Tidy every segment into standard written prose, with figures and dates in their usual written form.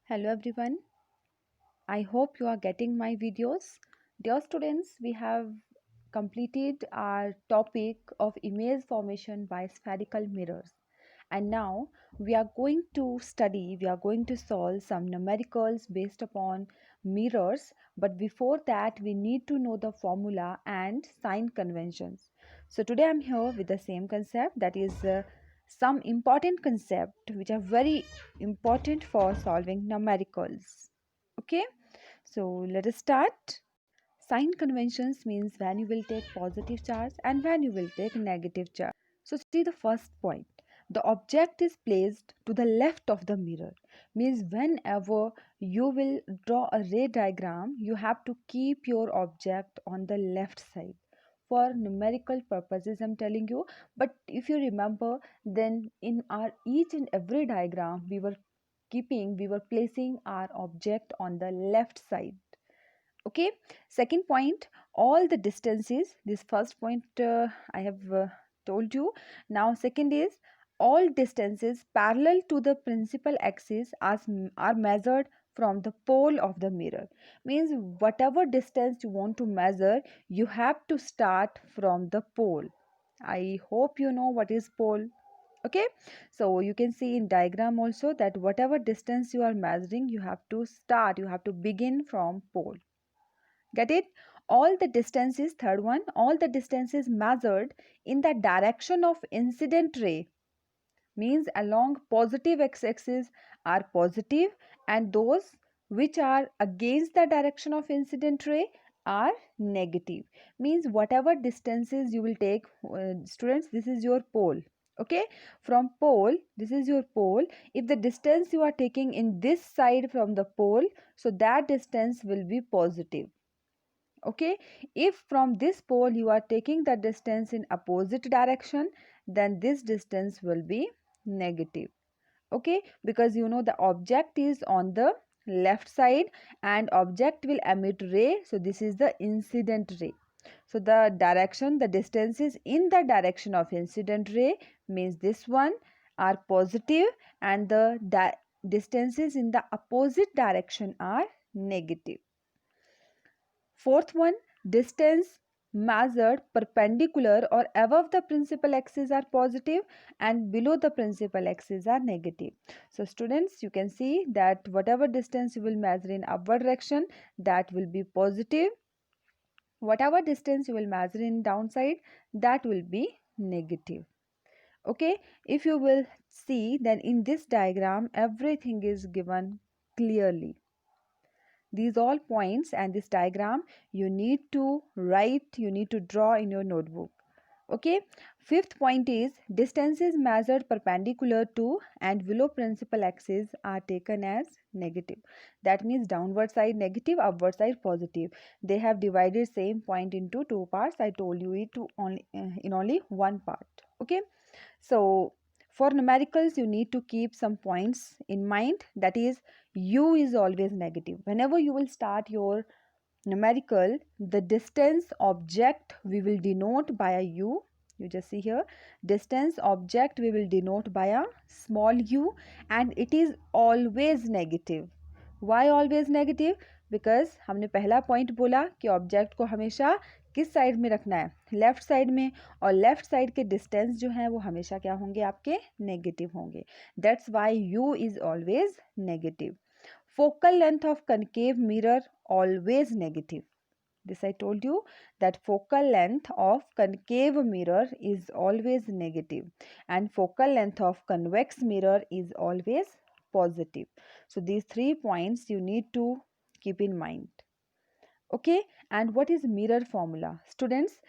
Hello everyone. I hope you are getting my videos. Dear students, we have completed our topic of image formation by spherical mirrors. And now we are going to solve some numericals based upon mirrors. But before that, we need to know the formula and sign conventions. So today I'm here with the same concept, that is some important concept which are very important for solving numericals. Okay, so let us start. Sign conventions means when you will take positive charge and when you will take negative charge. So see the first point. The object is placed to the left of the mirror. Means whenever you will draw a ray diagram, you have to keep your object on the left side. For numerical purposes, I'm telling you. But if you remember, then in our each and every diagram, we were placing our object on the left side. Okay, second point, all the distances. This first point I have told you. Now second is, all distances parallel to the principal axis are measured from the pole of the mirror. Means whatever distance you want to measure, you have to start from the pole. I hope you know what is pole. Okay, so you can see in diagram also that whatever distance you are measuring, you have to begin from pole. Get it? All the distances, third one, all the distances measured in the direction of incident ray, means along positive x-axis are positive, and those which are against the direction of incident ray are negative. Means whatever distances you will take, students, this is your pole. Okay, from pole, this is your pole. If the distance you are taking in this side from the pole, so that distance will be positive. Okay, if from this pole you are taking the distance in opposite direction, then this distance will be negative. Okay, because you know the object is on the left side and object will emit ray, so this is the incident ray. So the distances in the direction of incident ray, means this one, are positive, and the distances in the opposite direction are negative. Fourth one, distance measured perpendicular or above the principal axis are positive and below the principal axis are negative. So students, you can see that whatever distance you will measure in upward direction, that will be positive. Whatever distance you will measure in downside, that will be negative. Okay, if you will see, then in this diagram everything is given clearly. These all points and this diagram you need to write, you need to draw in your notebook. Okay, fifth point is, distances measured perpendicular to and below principal axis are taken as negative. That means downward side negative, upward side positive. They have divided same point into two parts. I told you it to only in only one part. Okay, so for numericals, you need to keep some points in mind. That is, u is always negative. Whenever you will start your numerical, the distance object we will denote by a u. You just see here, distance object we will denote by a small u, and it is always negative. Why always negative? Because हमने पहला point बोला कि object को हमेशा किस side में रखना है, लेफ्ट साइड में, और लेफ्ट साइड के डिस्टेंस जो है वो हमेशा क्या होंगे, आपके नेगेटिव होंगे. That's why you is always negative. Focal length of concave mirror always negative. This I told you, that focal length of concave mirror is always negative and focal length of convex mirror is always positive. So these 3 points you need to keep in mind. Okay, and what is mirror formula? Students,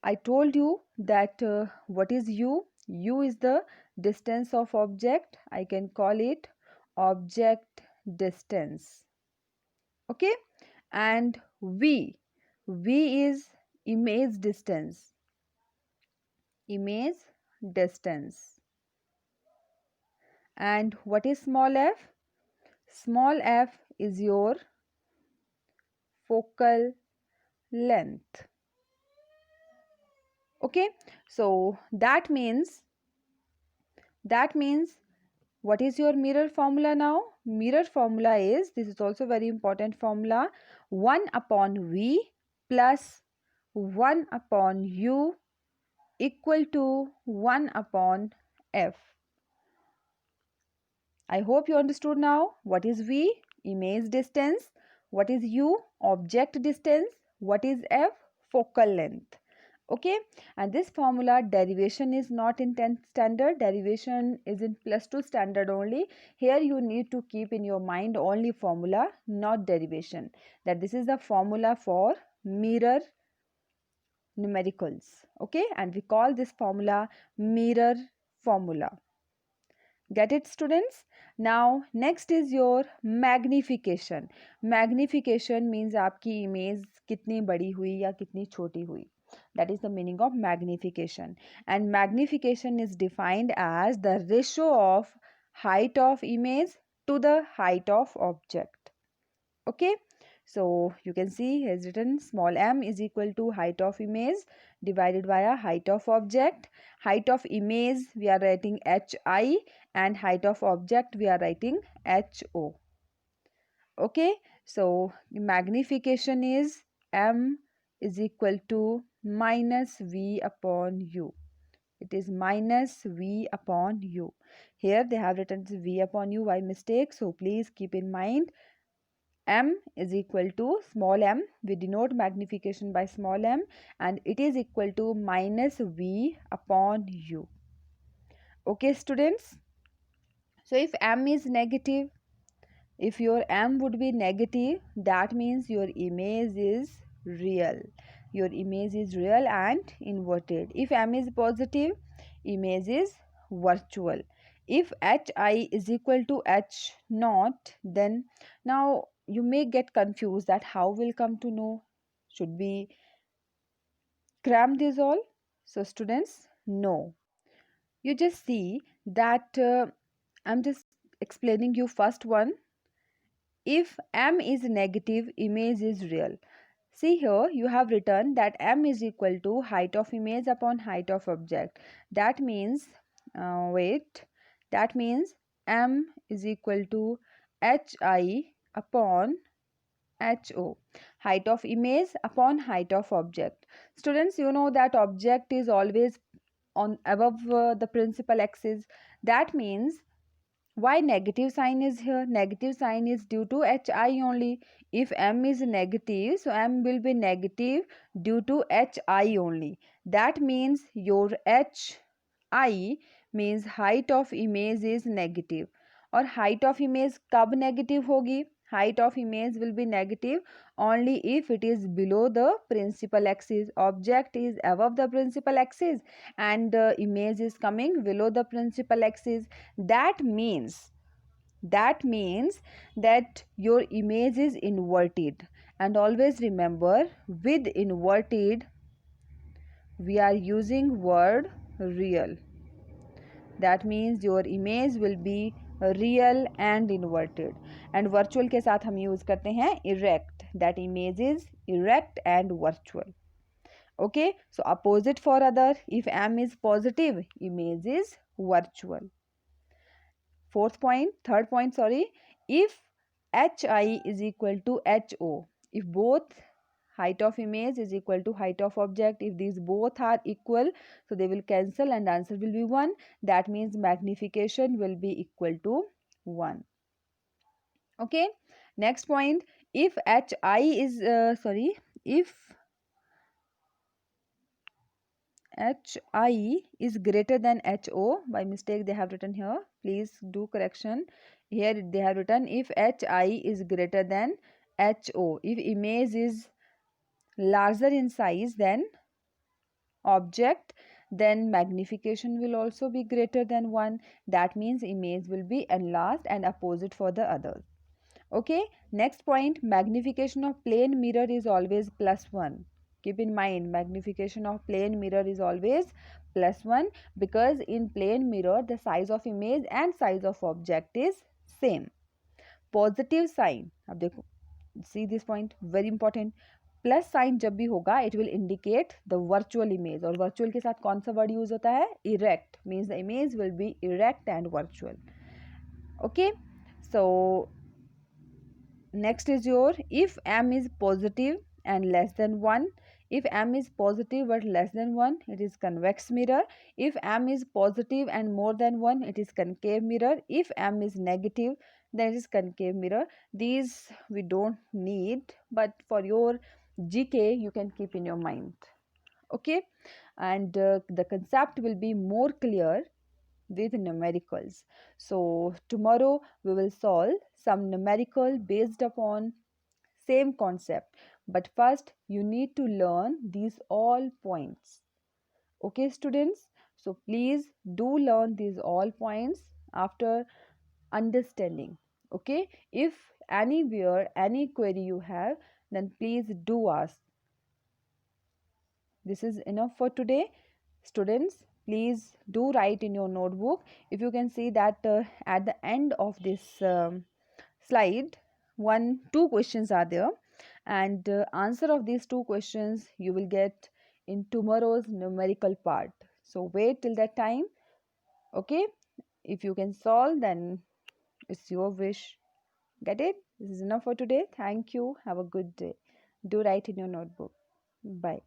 I told you that what is u? U is the distance of object. I can call it object distance. Okay, and v is image distance. Image distance. And what is small f? Small f is your focal length. Okay, so that means what is your mirror formula now? mirror formula is, this is also very important formula, 1 upon V plus 1 upon U equal to 1 upon F. I hope you understood now. What is V? Image distance. What is U? Object distance. What is F? Focal length. Okay, and this formula derivation is not in 10th standard, derivation is in +2 standard only. Here you need to keep in your mind only formula, not derivation, that this is the formula for mirror numericals. Okay, and we call this formula mirror formula. Get it, students? Now next is your magnification. Magnification means आपकी image कितनी बड़ी हुई या कितनी छोटी हुई. That is the meaning of magnification. And magnification is defined as the ratio of height of image to the height of object. Okay, so you can see he has written small m is equal to height of image divided by a height of object. Height of image we are writing hi, and height of object we are writing ho. Okay, so magnification is m is equal to minus v upon u. It is minus v upon u. Here they have written v upon u by mistake, so please keep in mind m is equal to small m. We denote magnification by small m, and it is equal to minus v upon u. Okay, students? So if m is negative, if your m would be negative, that means your image is real. Your image is real and inverted. If m is positive, image is virtual. If hi is equal to h naught, then now you may get confused that how will come to know. Should we cram this all? So students, no. You just see that I'm just explaining you first one. If m is negative, image is real. See here, you have written that m is equal to height of image upon height of object. That means, that means m is equal to hi upon ho. Height of image upon height of object. Students, you know that object is always on above the principal axis. That means why negative sign is here? Negative sign is due to hi only. If m is negative, so m will be negative due to hi only. That means your hi means height of image is negative. और height of image कब negative होगी? Height of image will be negative only if it is below the principal axis. Object is above the principal axis and the image is coming below the principal axis. That means that your image is inverted. And always remember, with inverted we are using word real. That means your image will be real and inverted. And virtual के साथ हम use करते हैं erect. That image is erect and virtual. Okay, so opposite for other. If m is positive, image is virtual. Third point, if hi is equal to ho, if both height of image is equal to height of object, if these both are equal, so they will cancel and answer will be 1. That means magnification will be equal to 1. Okay, next point, if hi is if hi is greater than ho, by mistake they have written here, please do correction. Here they have written if hi is greater than ho, if image is larger in size than object, then magnification will also be greater than 1. That means image will be enlarged and opposite for the others. Okay, next point, magnification of plane mirror is always +1. Keep in mind, magnification of plane mirror is always +1 because in plane mirror the size of image and size of object is same. Positive sign, अब देखो, see this point, very important. Plus sign जब भी होगा it will indicate the virtual image, और virtual के साथ कौन सा वर्ड यूज होता है? Erect. Means the image will be erect and virtual. Okay, So next is your, if m is positive and less than 1, if m is positive but less than 1, it is convex mirror. If m is positive and more than 1, it is concave mirror. If m is negative, then it is concave mirror. These we don't need, but for your GK you can keep in your mind. Okay, and the concept will be more clear with numericals. So tomorrow we will solve some numerical based upon same concept, but first you need to learn these all points. Okay students, so please do learn these all points after understanding. Okay, if anywhere any query you have, then please do ask. This is enough for today. Students, please do write in your notebook. If you can see that at the end of this slide, two questions are there, and answer of these two questions you will get in tomorrow's numerical part. So wait till that time. Okay, if you can solve, then it's your wish. Get it? This is enough for today. Thank you. Have a good day. Do write in your notebook. Bye.